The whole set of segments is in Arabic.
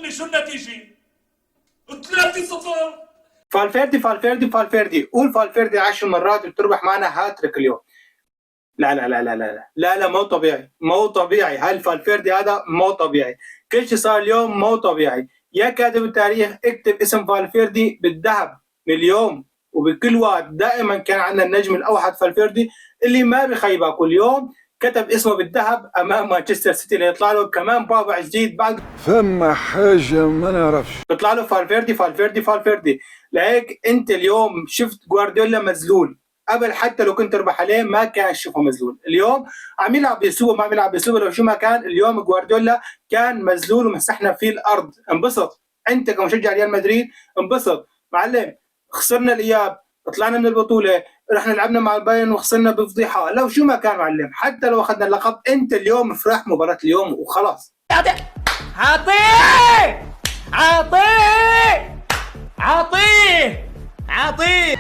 امي شو النتيجه؟ 3-0. فالفيردي قول فالفيردي 10 مرات بتربح معنا هاتريك اليوم. لا لا لا لا لا لا لا، مو طبيعي هاي فالفيردي، هذا مو طبيعي. كل شيء صار اليوم مو طبيعي. يا كاتب التاريخ اكتب اسم فالفيردي بالذهب اليوم وبكل وقت. دائما كان عندنا النجم الاوحد فالفيردي اللي ما بخيبك، كل يوم كتب اسمه بالذهب امام مانشستر سيتي ليطلع له كمان بابع جديد. بعد فما حاجه ما نعرفش بيطلع له فالفيردي. لهيك انت اليوم شفت جوارديولا مذلول. قبل حتى لو كنت تربح عليه ما كان تشوفه مذلول. اليوم عم يلعب باسلوبه، ما عم يلعب باسلوبه، لو شو ما كان اليوم جوارديولا كان مذلول ومسحنا فيه الارض. انبسط انت كمشجع ريال مدريد، انبسط معلم. خسرنا الاياب، طلعنا من البطوله، رحنا لعبنا مع البايرن وخسرنا بفضيحه. لو شو ما كان معلم، حتى لو اخذنا اللقب انت اليوم افرح مباراه اليوم وخلاص. عطيه.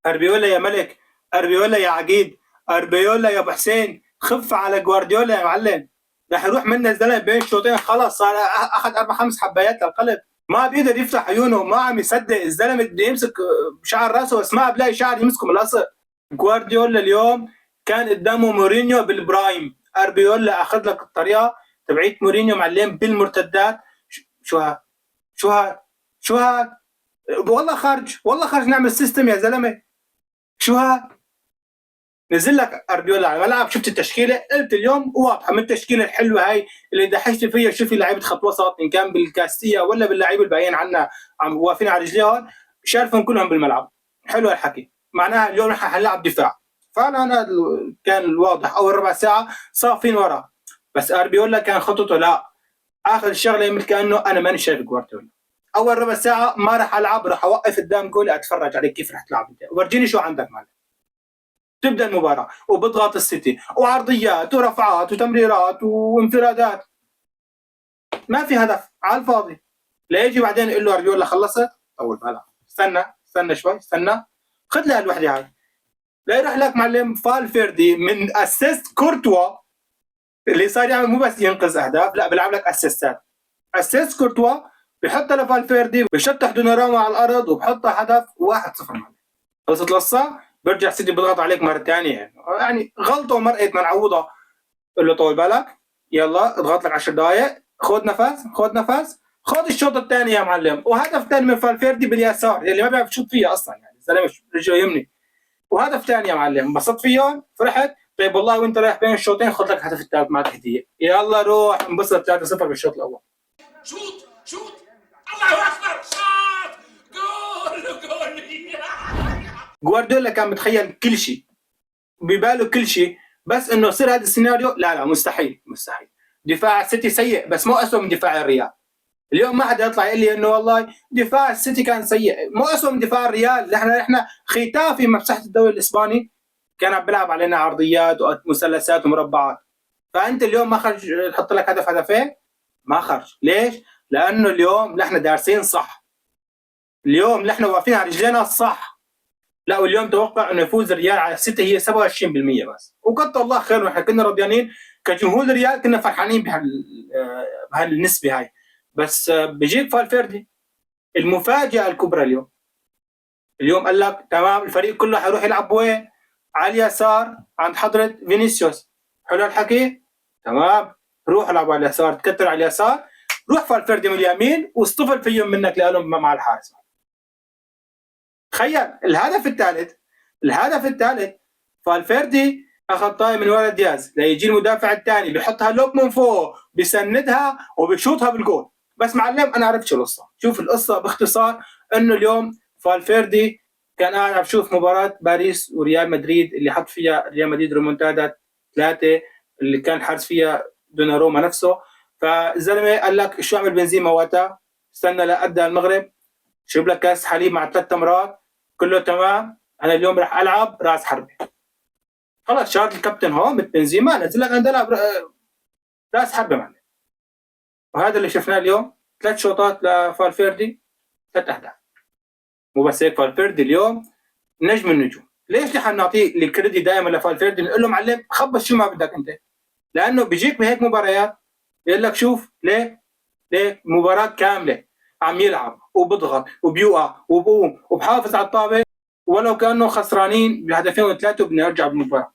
اربيولا يا ملك، اربيولا يا عقيد، اربيولا يا ابو حسين، خف على جوارديولا يا معلم. رح يروح منا الزلمه بين الشوطين، خلص صار اخذ 4-5 حبايات للقلب، ما بيقدر يفتح عيونه، ما عم يصدق الزلمه بده يمسك شعر راسه بس ما بلاقي شعر يمسكه من الاصل. جوارديولا اليوم كان قدامه مورينيو بالبرايم، اربيولا اخذ لك الطريقه تبعيت مورينيو معلم بالمرتدات. شو هاد والله خارج نعمل سيستم يا زلمه. شو هاد نزل لك اربيولا على الملعب، شفت التشكيله، قلت اليوم واضحه من التشكيله الحلوه هاي اللي دحشت فيها. شوفي لعيبه خط وسط ان كان بالكاستيا ولا باللعيبه الباقيين عنا عم واقفين على رجليهم، شارفهم كلهم بالملعب. حلو الحكي، معناها اليوم نحن حنلعب دفاع. فانا كان الواضح اول ربع ساعه صافين ورا، بس اربيولا كان خطته لا اخر الشغله مثل كانه انا ماني شايف جوارديولا. اول ربع ساعه ما راح العب، راح اوقف قدام جول اتفرج عليك كيف راح تلعب انت، ورجيني شو عندك معلم. تبدا المباراه وبضغط السيتي وعرضيات ورفعات وتمريرات وانفرادات، ما في هدف على الفاضي. ليجي بعدين يقول له ارجولا خلصت، طول بالك، استنى شوي، خذ لها الوحده هاي. لا يروح لك معلم فالفيردي من اسيست كورتوا اللي صار يعمل، مو بس ينقذ اهداف، لا بيلعب لك اسيستات. اسيست كورتوا بيحطها لفالفيردي، بيشطح دوناروما على الارض وبحطها هدف 1-0 معلم. خلصت القصه، برجع سيتي بيضغط عليك مره ثانيه، يعني غلطه ومرقت ما نعوضها. قول له طول بالك، يلا اضغط لك 10 دقائق، خذ نفس، خذ الشوط الثاني يا معلم، وهدف ثاني من فالفيردي باليسار اللي ما بيعرف يشوط فيها اصلا، يعني الزلمه رجله يمني، وهدف ثاني يا معلم. انبسطت فيهم، فرحت. طيب والله وانت رايح بين الشوطين خذ لك الهدف الثالث معك هديه، يلا روح انبسط. 3-0 بالشوط الاول. شوت الله اكبر، شوت جول. جوارديولا كان متخيل كل شيء، بباله كل شيء، بس انه يصير هذا السيناريو لا مستحيل. دفاع السيتي سيء بس مو اسوء من دفاع الريال. اليوم ما حدا يطلع يقول لي انه والله دفاع السيتي كان سيء، مو اسوء من دفاع الريال. احنا ختافي مساحه الدوري الاسباني كان عم بيلعب علينا عرضيات ومثلثات ومربعات. فانت اليوم ما خرج تحط لك هدفين، ما خرج. ليش؟ لانه اليوم نحن دارسين صح، اليوم نحن واقفين على رجلينا صح. لا واليوم توقع انه يفوز الريال على السيتي هي 27% بس، وكتر الله خير، ونحن كنا رضيانين كجمهور الريال، كنا فرحانين بهالنسبه هاي. بس بيجيك فالفيردي المفاجاه الكبرى اليوم قال لك تمام الفريق كله حيروح يلعب وين؟ على اليسار عند حضره فينيسيوس. حلو الحكي؟ تمام، روح العب على اليسار، تكتر على اليسار، روح فالفيردي من اليمين واصطفل فيهم منك لهم مع الحارس. تخيل الهدف الثالث فالفيردي اخذ طاي من ورا دياز، ليجي المدافع الثاني بيحطها لوب من فوق، بيسندها وبيشوطها بالجول. بس معلم انا عرفت شو القصه. شوف القصه باختصار، انه اليوم فالفيردي كان قاعد عم بشوف مباراه باريس وريال مدريد اللي حط فيها ريال مدريد ريمونتادا 3 اللي كان حارس فيها دوناروما نفسه. فالزلمه قال لك شو اعمل بنزيما وقتها، استنى لأدى المغرب، شرب لك كاس حليب مع 3 تمرات، كله تمام، انا اليوم راح العب راس حربه. خلص شارك الكابتن هون بنزيما، نزل لك انا العب راس حربه معنا. وهذا اللي شفناه اليوم، 3 شوطات لفالفيردي، 3 اهداف. مو بس هيك، فالفيردي اليوم نجم النجوم. ليش نحن نعطيه الكريدي دائما لفالفيردي؟ نقول له معلم خبص شو ما بدك انت، لانه بيجيك بهيك مباريات يقول لك شوف ليه ليك مباراة كاملة عم يلعب وبضغط وبيوقع وبقوم وبحافظ على الطابة، ولو كانوا خسرانين بهدفين وثلاثة بدنا نرجع بالمباراة.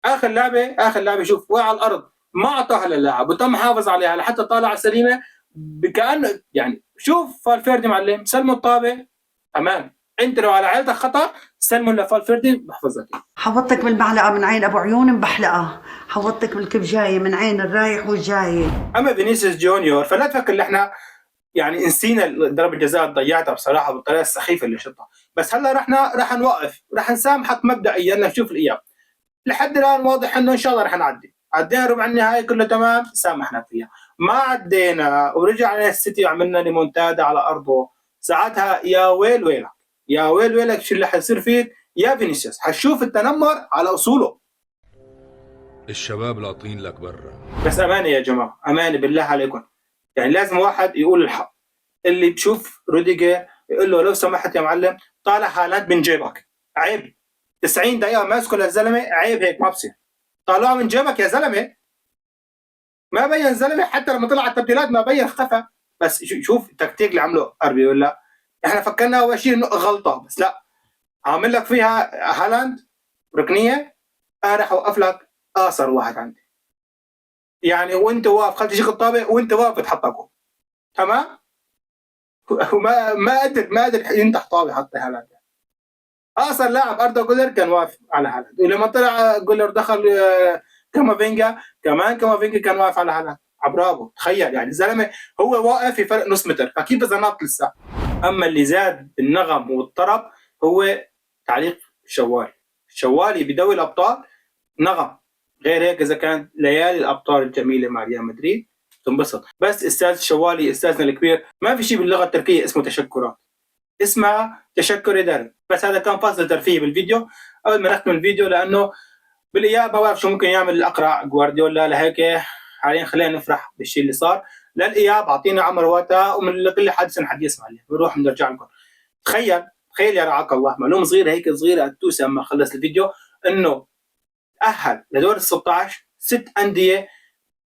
اخر لعبة شوف وقع على الارض ما اعطاها للاعب وتم حافظ عليها لحتى طالع سليمة، كأنه يعني شوف فالفيردي معلم سلموا الطابة امان. انت لو على عيلتك خطأ سلموا لفالفيردي بحفظك. حوضتك بالمعلقة من عين ابو عيون مبحلقة، حوضتك بالكبجاية من عين الرايح والجاي. اما فينيسيوس جونيور فلا تفكر ان احنا يعني نسينا ضربة الجزاء ضيعتها بصراحة بالطريقة السخيفة اللي شطها، بس هلا رح نوقف، رح نسامحك مبدئيا نشوف الاياب. لحد الان واضح انه ان شاء الله رح نعدي، عدينا ربع النهائي كله تمام سامحنا فيها. ما عدينا ورجع علينا السيتي وعملنا ريمونتادا على ارضه، ساعتها يا ويل ويلك، يا ويل ويلك شو اللي حيصير فيك يا فينيسيوس، حتشوف التنمر على اصوله. الشباب لاطين لك برا. بس امانه يا جماعه، امانه بالله عليكم، يعني لازم واحد يقول الحق. اللي بشوف روديجر يقول له لو سمحت يا معلم طالع هالاند من جيبك، عيب. 90 دقيقه ماسكه للزلمه، عيب هيك ما بصير. طالعه من جيبك يا زلمه. ما بين زلمه حتى لما طلع التبديلات ما بين، اختفى. بس شوف التكتيك اللي عمله اربي ولا احنا فكرنا اول شيء انه غلطه، بس لا، عامل لك فيها هالاند ركنيه، انا راح اوقف لك اقصر واحد عندي. يعني وانت واقف خلت شيخ الطابه وانت واقف تحطكوا تمام. ما قدر ينتح طابه حتى هالاند. اقصر لاعب اردا جولر كان واقف على هالاند، ولما طلع جولر دخل كامافينجا كمان كامافينجا كان واقف على هالاند. برافو، تخيل يعني الزلمه هو واقف في فرق نص متر، فكيف اذا نط لسه. اما اللي زاد بالنغم والطرب هو تعليق الشوالي بدوري الابطال نغم. غير هيك اذا كانت ليالي الابطال الجميله مع ريال مدريد تنبسط. بس استاذ الشوالي استاذنا الكبير ما في شيء باللغه التركيه اسمه تشكرات، اسمها تشكر اداري. بس هذا كان فاصل ترفيهي بالفيديو قبل ما نختم الفيديو، لانه بالاياب ما بعرف شو ممكن يعمل الاقرع جوارديولا، لهيك حاليا خلينا نفرح بالشيء اللي صار. للاياب اعطينا عمر واتا ومن كل حادث حديث عليه بنروح بنرجع لكم. تخيل يا رعاك الله، معلومه صغيره هيك صغيره التوسه اما خلص الفيديو، انه تاهل لدور ال16 6 انديه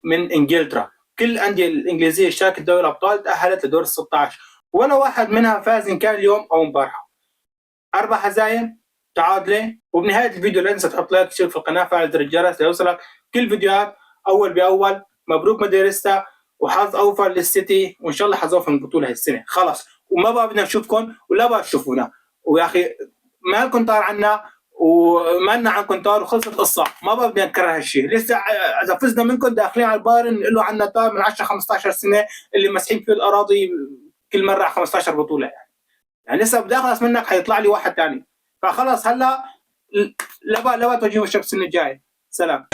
من انجلترا، كل الانديه الانجليزيه شاركت دوري الابطال تاهلت لدور ال16 ولا واحد منها فاز ان كان اليوم او امبارحه. 4 هزايم تعادله. وبنهايه الفيديو لا تنسى تحط لايك وتشترك في القناه وفعل زر الجرس ليوصلك كل فيديوهات اول باول. مبروك مدرستا وحظ اوفر للسيتي، وان شاء الله حظوفر من البطوله هالسنه خلص، وما بقى بدنا نشوفكم ولا بقى تشوفونا. ويا اخي ما لكم طار عنا وما لنا عنكم طار وخلصت القصه، ما بقى بدنا نكرر هالشيء. لسه اذا فزنا منكم داخلين على البايرن نقول له عنا طار من 10 15 سنه اللي مسحين فيه الاراضي كل مره على 15 بطوله. يعني لسه بدي اخلص منك حيطلع لي واحد ثاني، فخلص هلا لا بقى توجيه الشمس السنه الجايه. سلام.